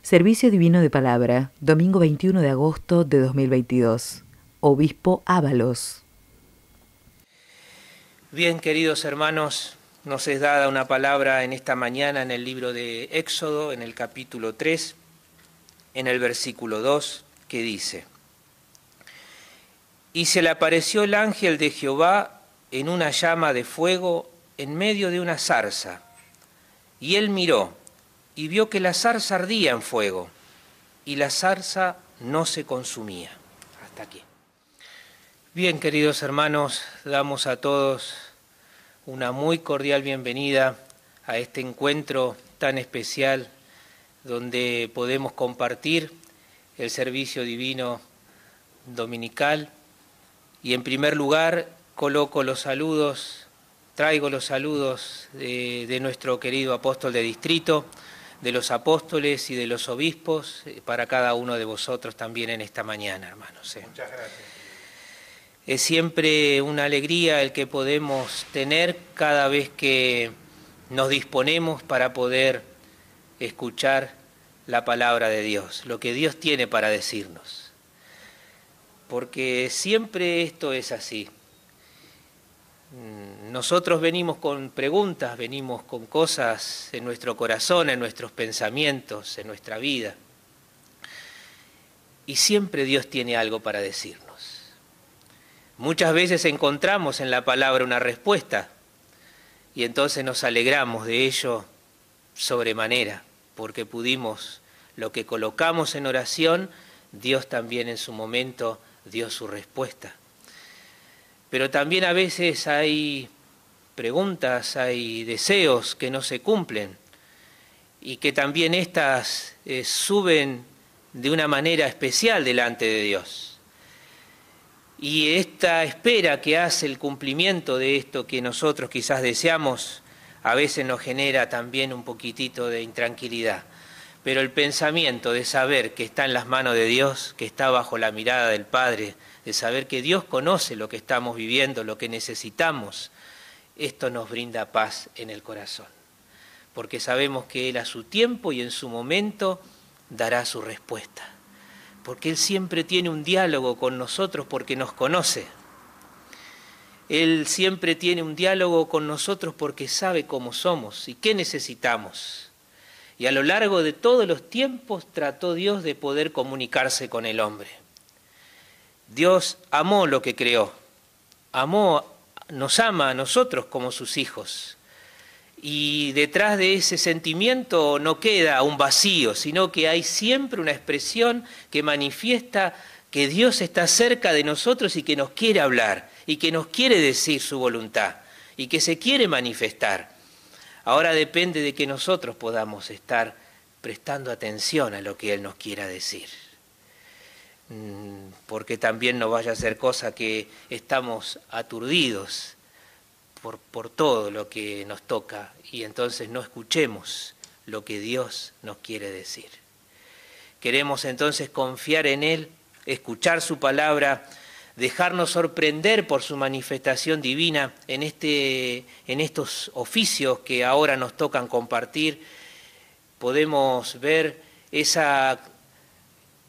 Servicio Divino de Palabra, domingo 21 de agosto de 2022. Obispo Ábalos. Bien, queridos hermanos, nos es dada una palabra en esta mañana en el libro de Éxodo, en el capítulo 3, en el versículo 2, que dice: Y se le apareció el ángel de Jehová en una llama de fuego en medio de una zarza. Y él miró y vio que la zarza ardía en fuego, y la zarza no se consumía. Hasta aquí. Bien, queridos hermanos, damos a todos una muy cordial bienvenida a este encuentro tan especial donde podemos compartir el servicio divino dominical. Y en primer lugar traigo los saludos de nuestro querido apóstol de distrito, de los apóstoles y de los obispos, para cada uno de vosotros también en esta mañana, hermanos. Muchas gracias. Es siempre una alegría el que podemos tener cada vez que nos disponemos para poder escuchar la palabra de Dios, lo que Dios tiene para decirnos. Porque siempre esto es así. Nosotros venimos con preguntas, venimos con cosas en nuestro corazón, en nuestros pensamientos, en nuestra vida. Y siempre Dios tiene algo para decirnos. Muchas veces encontramos en la palabra una respuesta y entonces nos alegramos de ello sobremanera, porque pudimos, lo que colocamos en oración, Dios también en su momento dio su respuesta. Pero también a veces hay preguntas, hay deseos que no se cumplen y que también éstas suben de una manera especial delante de Dios. Y esta espera que hace el cumplimiento de esto que nosotros quizás deseamos, a veces nos genera también un poquitito de intranquilidad. Pero el pensamiento de saber que está en las manos de Dios, que está bajo la mirada del Padre, de saber que Dios conoce lo que estamos viviendo, lo que necesitamos, esto nos brinda paz en el corazón. Porque sabemos que Él a su tiempo y en su momento dará su respuesta. Porque Él siempre tiene un diálogo con nosotros porque nos conoce. Él siempre tiene un diálogo con nosotros porque sabe cómo somos y qué necesitamos. Y a lo largo de todos los tiempos trató Dios de poder comunicarse con el hombre. Dios amó lo que creó, nos ama a nosotros como sus hijos. Y detrás de ese sentimiento no queda un vacío, sino que hay siempre una expresión que manifiesta que Dios está cerca de nosotros y que nos quiere hablar, y que nos quiere decir su voluntad, y que se quiere manifestar. Ahora depende de que nosotros podamos estar prestando atención a lo que Él nos quiera decir. Porque también no vaya a ser cosa que estamos aturdidos por todo lo que nos toca y entonces no escuchemos lo que Dios nos quiere decir. Queremos entonces confiar en Él, escuchar su palabra, dejarnos sorprender por su manifestación divina en estos oficios que ahora nos tocan compartir. Podemos ver esa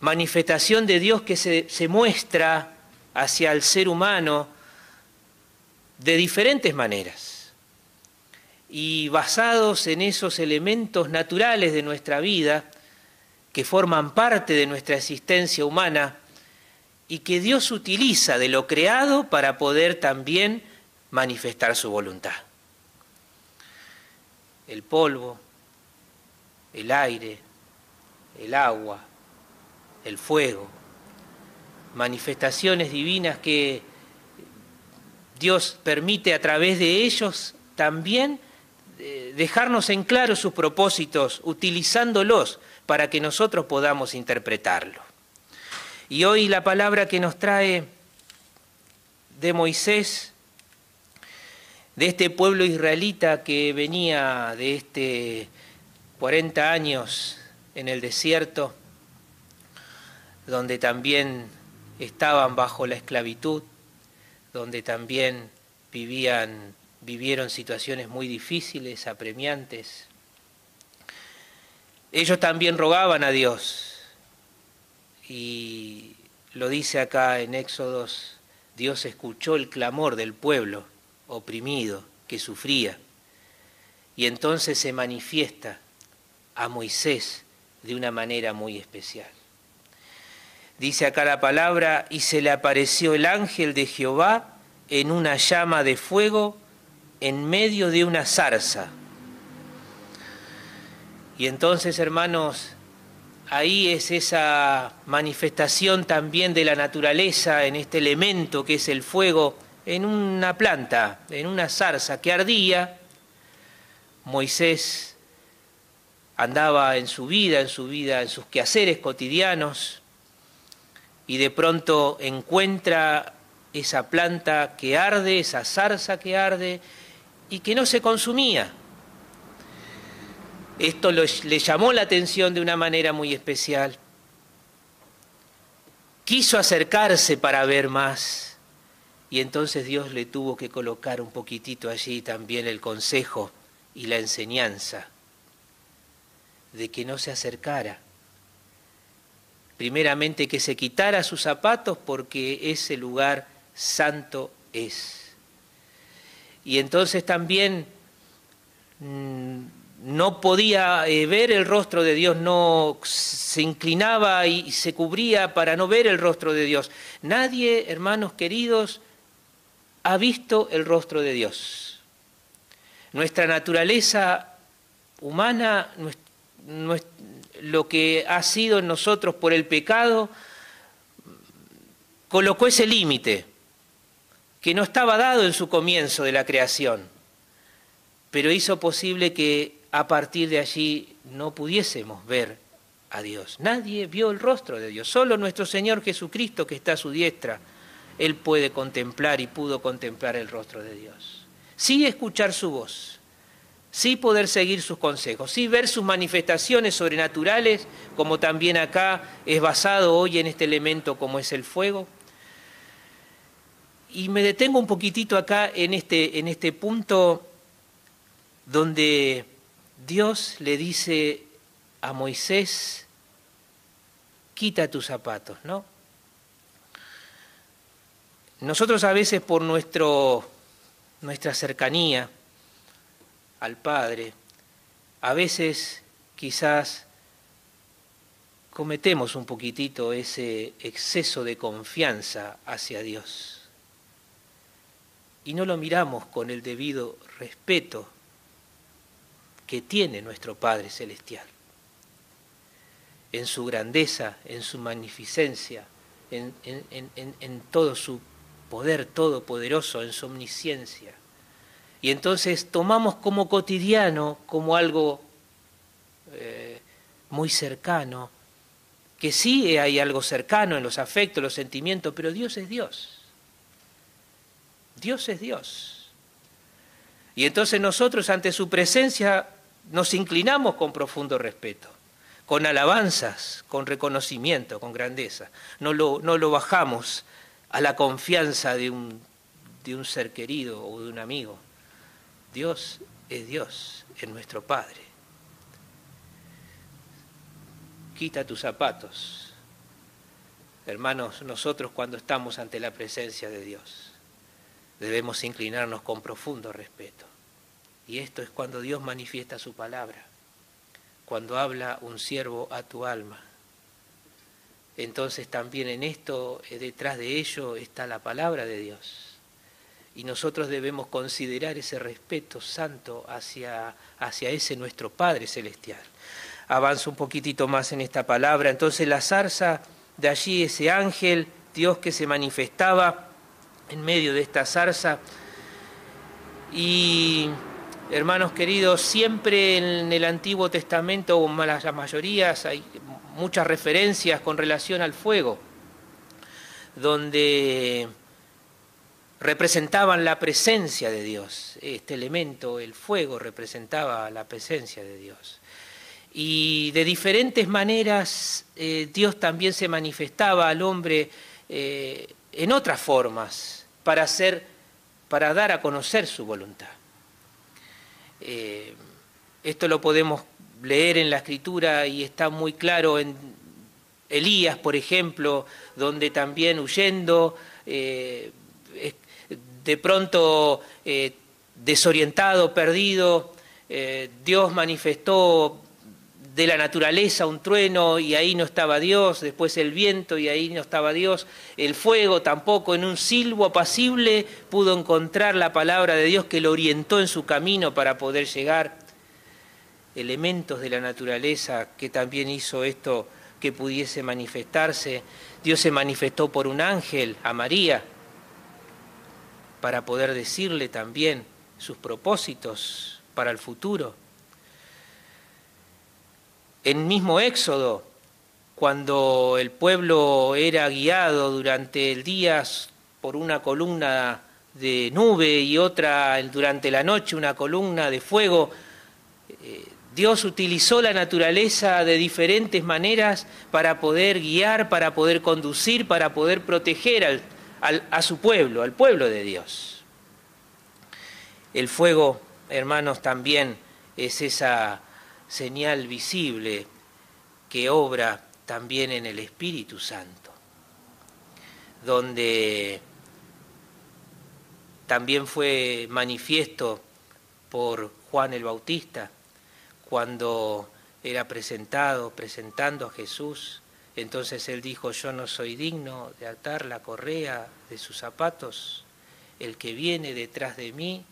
manifestación de Dios que se muestra hacia el ser humano de diferentes maneras. Y basados en esos elementos naturales de nuestra vida, que forman parte de nuestra existencia humana, y que Dios utiliza de lo creado para poder también manifestar su voluntad. El polvo, el aire, el agua, el fuego, manifestaciones divinas que Dios permite a través de ellos también dejarnos en claro sus propósitos, utilizándolos para que nosotros podamos interpretarlo. Y hoy la palabra que nos trae de Moisés, de este pueblo israelita que venía de 40 años en el desierto, donde también estaban bajo la esclavitud, donde también vivieron situaciones muy difíciles, apremiantes. Ellos también rogaban a Dios. Y lo dice acá en Éxodos, Dios escuchó el clamor del pueblo oprimido que sufría. Y entonces se manifiesta a Moisés de una manera muy especial. Dice acá la palabra, y se le apareció el ángel de Jehová en una llama de fuego en medio de una zarza. Y entonces, hermanos, ahí es esa manifestación también de la naturaleza en este elemento que es el fuego, en una planta, en una zarza que ardía. Moisés andaba en su vida, en sus quehaceres cotidianos, y de pronto encuentra esa planta que arde, esa zarza que arde, y que no se consumía. Esto le llamó la atención de una manera muy especial. Quiso acercarse para ver más, y entonces Dios le tuvo que colocar un poquitito allí también el consejo y la enseñanza de que no se acercara. Primeramente que se quitara sus zapatos porque ese lugar santo es. Y entonces también no podía ver el rostro de Dios, no se inclinaba y se cubría para no ver el rostro de Dios. Nadie, hermanos queridos, ha visto el rostro de Dios. Nuestra naturaleza humana, lo que ha sido en nosotros por el pecado, colocó ese límite que no estaba dado en su comienzo de la creación, pero hizo posible que a partir de allí no pudiésemos ver a Dios. Nadie vio el rostro de Dios, solo nuestro Señor Jesucristo, que está a su diestra, Él puede contemplar y pudo contemplar el rostro de Dios. Sí escuchar su voz, sí poder seguir sus consejos, sí ver sus manifestaciones sobrenaturales, como también acá es basado hoy en este elemento como es el fuego. Y me detengo un poquitito acá en este punto donde Dios le dice a Moisés, quita tus zapatos, ¿no? Nosotros a veces por nuestra cercanía al Padre, a veces quizás cometemos un poquitito ese exceso de confianza hacia Dios y no lo miramos con el debido respeto que tiene nuestro Padre Celestial, en su grandeza, en su magnificencia, en todo su poder todopoderoso, en su omnisciencia. Y entonces tomamos como cotidiano, como algo muy cercano, que sí hay algo cercano en los afectos, los sentimientos, pero Dios es Dios. Dios es Dios. Y entonces nosotros ante su presencia nos inclinamos con profundo respeto, con alabanzas, con reconocimiento, con grandeza. No lo bajamos a la confianza de un ser querido o de un amigo. Dios es Dios, es nuestro Padre. Quita tus zapatos. Hermanos, nosotros cuando estamos ante la presencia de Dios, debemos inclinarnos con profundo respeto. Y esto es cuando Dios manifiesta su palabra, cuando habla un siervo a tu alma. Entonces también en esto, detrás de ello, está la palabra de Dios. Y nosotros debemos considerar ese respeto santo hacia ese nuestro Padre Celestial. Avanzo un poquitito más en esta palabra. Entonces la zarza, de allí ese ángel, Dios que se manifestaba en medio de esta zarza. Y hermanos queridos, siempre en el Antiguo Testamento, o en las mayorías, hay muchas referencias con relación al fuego, donde representaban la presencia de Dios. Este elemento, el fuego, representaba la presencia de Dios. Y de diferentes maneras Dios también se manifestaba al hombre en otras formas para dar a conocer su voluntad. Esto lo podemos leer en la Escritura y está muy claro en Elías, por ejemplo, donde también huyendo, de pronto desorientado, perdido, Dios manifestó de la naturaleza un trueno y ahí no estaba Dios, después el viento y ahí no estaba Dios, el fuego tampoco, en un silbo apacible pudo encontrar la palabra de Dios que lo orientó en su camino para poder llegar. Elementos de la naturaleza que también hizo esto que pudiese manifestarse. Dios se manifestó por un ángel a María para poder decirle también sus propósitos para el futuro. En mismo Éxodo, cuando el pueblo era guiado durante el día por una columna de nube y otra durante la noche una columna de fuego, Dios utilizó la naturaleza de diferentes maneras para poder guiar, para poder conducir, para poder proteger a su pueblo, al pueblo de Dios. El fuego, hermanos, también es esa señal visible que obra también en el Espíritu Santo, donde también fue manifiesto por Juan el Bautista cuando era presentando a Jesús. Entonces él dijo: yo no soy digno de atar la correa de sus zapatos, el que viene detrás de mí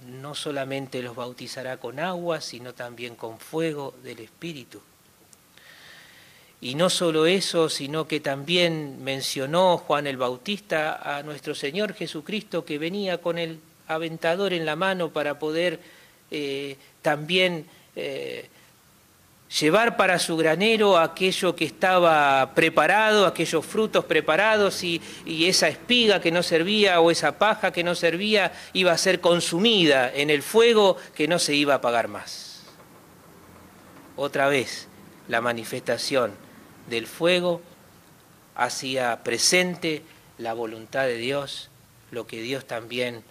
no solamente los bautizará con agua, sino también con fuego del Espíritu. Y no solo eso, sino que también mencionó Juan el Bautista a nuestro Señor Jesucristo, que venía con el aventador en la mano para poder también llevar para su granero aquello que estaba preparado, aquellos frutos preparados, y esa espiga que no servía o esa paja que no servía iba a ser consumida en el fuego que no se iba a apagar más. Otra vez la manifestación del fuego hacía presente la voluntad de Dios, lo que Dios también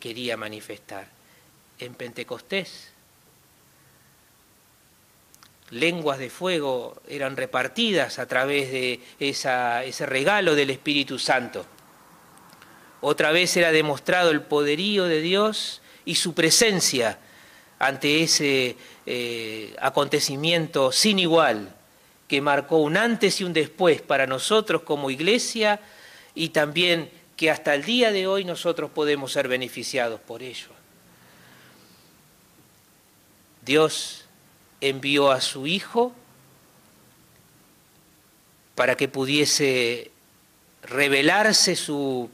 quería manifestar. En Pentecostés, lenguas de fuego eran repartidas a través de ese regalo del Espíritu Santo. Otra vez era demostrado el poderío de Dios y su presencia ante ese acontecimiento sin igual, que marcó un antes y un después para nosotros como iglesia, y también que hasta el día de hoy nosotros podemos ser beneficiados por ello. Dios envió a su Hijo para que pudiese revelarse su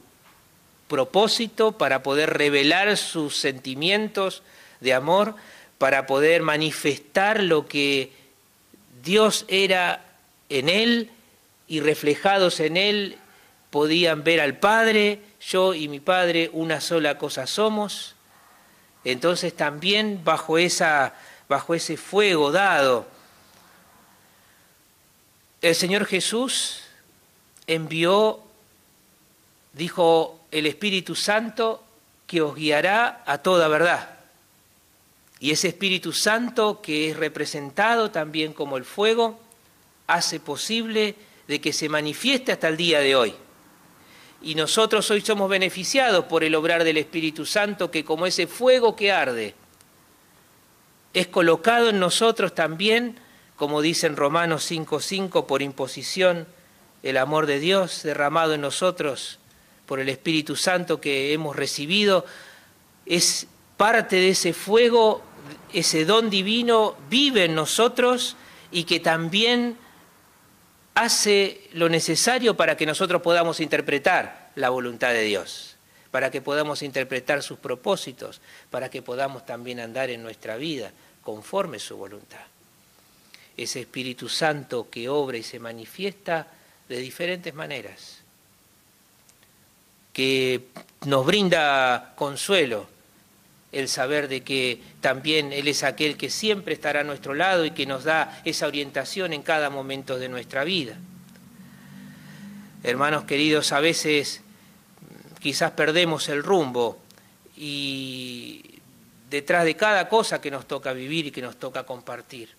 propósito, para poder revelar sus sentimientos de amor, para poder manifestar lo que Dios era en Él, y reflejados en Él podían ver al Padre. Yo y mi Padre una sola cosa somos. Entonces también bajo ese fuego dado, el Señor Jesús envió, dijo, el Espíritu Santo que os guiará a toda verdad. Y ese Espíritu Santo, que es representado también como el fuego, hace posible de que se manifieste hasta el día de hoy. Y nosotros hoy somos beneficiados por el obrar del Espíritu Santo, que como ese fuego que arde, es colocado en nosotros también, como dice en Romanos 5:5, por imposición, el amor de Dios derramado en nosotros por el Espíritu Santo que hemos recibido, es parte de ese fuego, ese don divino vive en nosotros y que también hace lo necesario para que nosotros podamos interpretar la voluntad de Dios, para que podamos interpretar sus propósitos, para que podamos también andar en nuestra vida conforme su voluntad. Ese Espíritu Santo que obra y se manifiesta de diferentes maneras, que nos brinda consuelo el saber de que también Él es aquel que siempre estará a nuestro lado y que nos da esa orientación en cada momento de nuestra vida. Hermanos queridos, a veces quizás perdemos el rumbo y detrás de cada cosa que nos toca vivir y que nos toca compartir.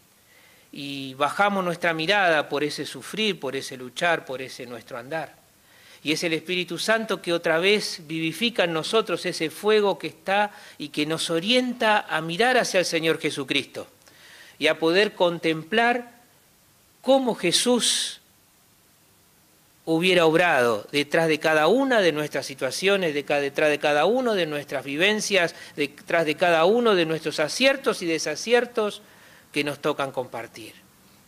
Y bajamos nuestra mirada por ese sufrir, por ese luchar, por ese nuestro andar. Y es el Espíritu Santo que otra vez vivifica en nosotros ese fuego que está y que nos orienta a mirar hacia el Señor Jesucristo y a poder contemplar cómo Jesús hubiera obrado detrás de cada una de nuestras situaciones, detrás de cada una de nuestras vivencias, detrás de cada uno de nuestros aciertos y desaciertos que nos tocan compartir.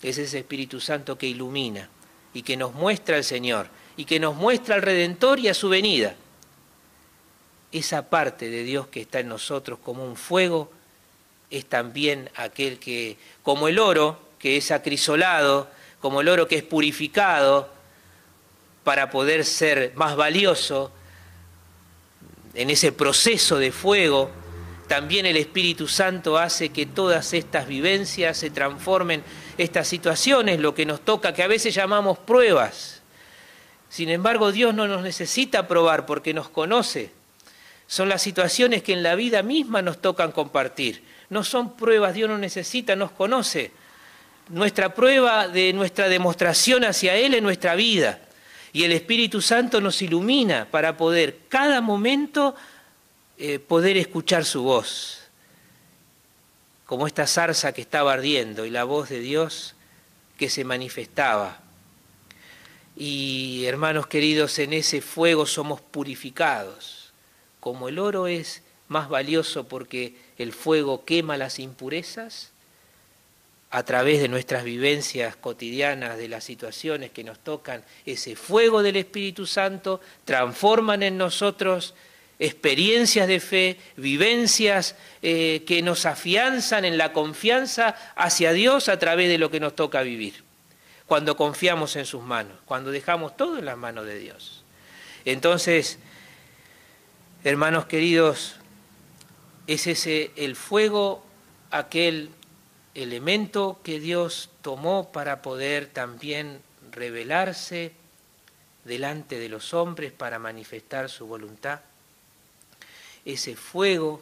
Es ese Espíritu Santo que ilumina y que nos muestra al Señor y que nos muestra al Redentor y a su venida. Esa parte de Dios que está en nosotros como un fuego es también aquel que, como el oro que es acrisolado, como el oro que es purificado para poder ser más valioso en ese proceso de fuego, también el Espíritu Santo hace que todas estas vivencias se transformen, estas situaciones, lo que nos toca, que a veces llamamos pruebas. Sin embargo, Dios no nos necesita probar porque nos conoce. Son las situaciones que en la vida misma nos tocan compartir. No son pruebas, Dios nos necesita, nos conoce. Nuestra prueba de nuestra demostración hacia Él es nuestra vida. Y el Espíritu Santo nos ilumina para poder cada momento poder escuchar su voz. Como esta zarza que estaba ardiendo y la voz de Dios que se manifestaba. Y hermanos queridos, en ese fuego somos purificados. Como el oro es más valioso porque el fuego quema las impurezas, a través de nuestras vivencias cotidianas, de las situaciones que nos tocan, ese fuego del Espíritu Santo transforman en nosotros experiencias de fe, vivencias que nos afianzan en la confianza hacia Dios a través de lo que nos toca vivir. Cuando confiamos en sus manos, cuando dejamos todo en las manos de Dios. Entonces, hermanos queridos, es ese el fuego, aquel elemento que Dios tomó para poder también revelarse delante de los hombres para manifestar su voluntad. Ese fuego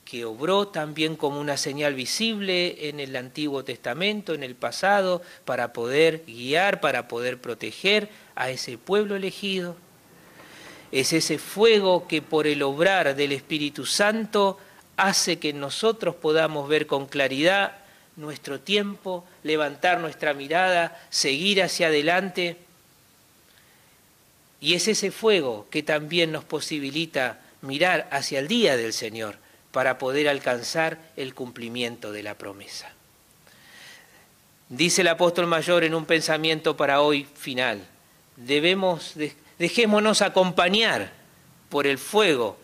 que obró también como una señal visible en el Antiguo Testamento, en el pasado, para poder guiar, para poder proteger a ese pueblo elegido. Es ese fuego que por el obrar del Espíritu Santo hace que nosotros podamos ver con claridad nuestro tiempo, levantar nuestra mirada, seguir hacia adelante. Y es ese fuego que también nos posibilita mirar hacia el día del Señor para poder alcanzar el cumplimiento de la promesa. Dice el apóstol mayor en un pensamiento para hoy final, dejémonos acompañar por el fuego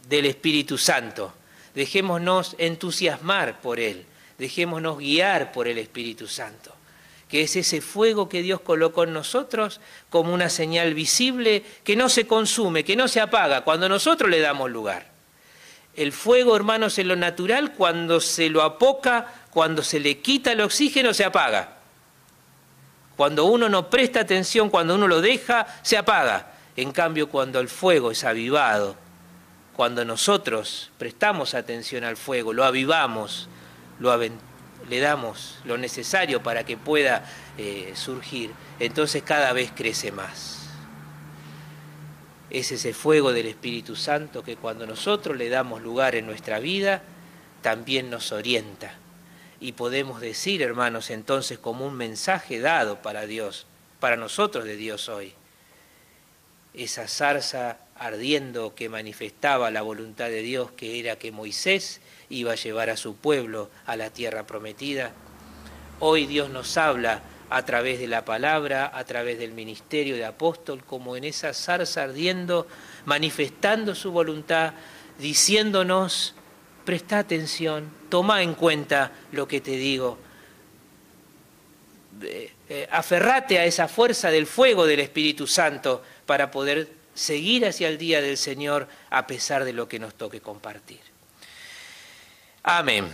del Espíritu Santo, dejémonos entusiasmar por Él, dejémonos guiar por el Espíritu Santo, que es ese fuego que Dios colocó en nosotros como una señal visible que no se consume, que no se apaga cuando nosotros le damos lugar. El fuego, hermanos, en lo natural, cuando se lo apoca, cuando se le quita el oxígeno, se apaga. Cuando uno no presta atención, cuando uno lo deja, se apaga. En cambio, cuando el fuego es avivado, cuando nosotros prestamos atención al fuego, lo avivamos, le damos lo necesario para que pueda surgir, entonces cada vez crece más. Es ese fuego del Espíritu Santo que cuando nosotros le damos lugar en nuestra vida, también nos orienta. Y podemos decir, hermanos, entonces como un mensaje dado para Dios, para nosotros de Dios hoy, esa zarza ardiendo que manifestaba la voluntad de Dios, que era que Moisés iba a llevar a su pueblo a la tierra prometida. Hoy Dios nos habla a través de la palabra, a través del ministerio de apóstol, como en esa zarza ardiendo, manifestando su voluntad, diciéndonos, presta atención, toma en cuenta lo que te digo, aferrate a esa fuerza del fuego del Espíritu Santo para poder seguir hacia el día del Señor a pesar de lo que nos toque compartir. Amén.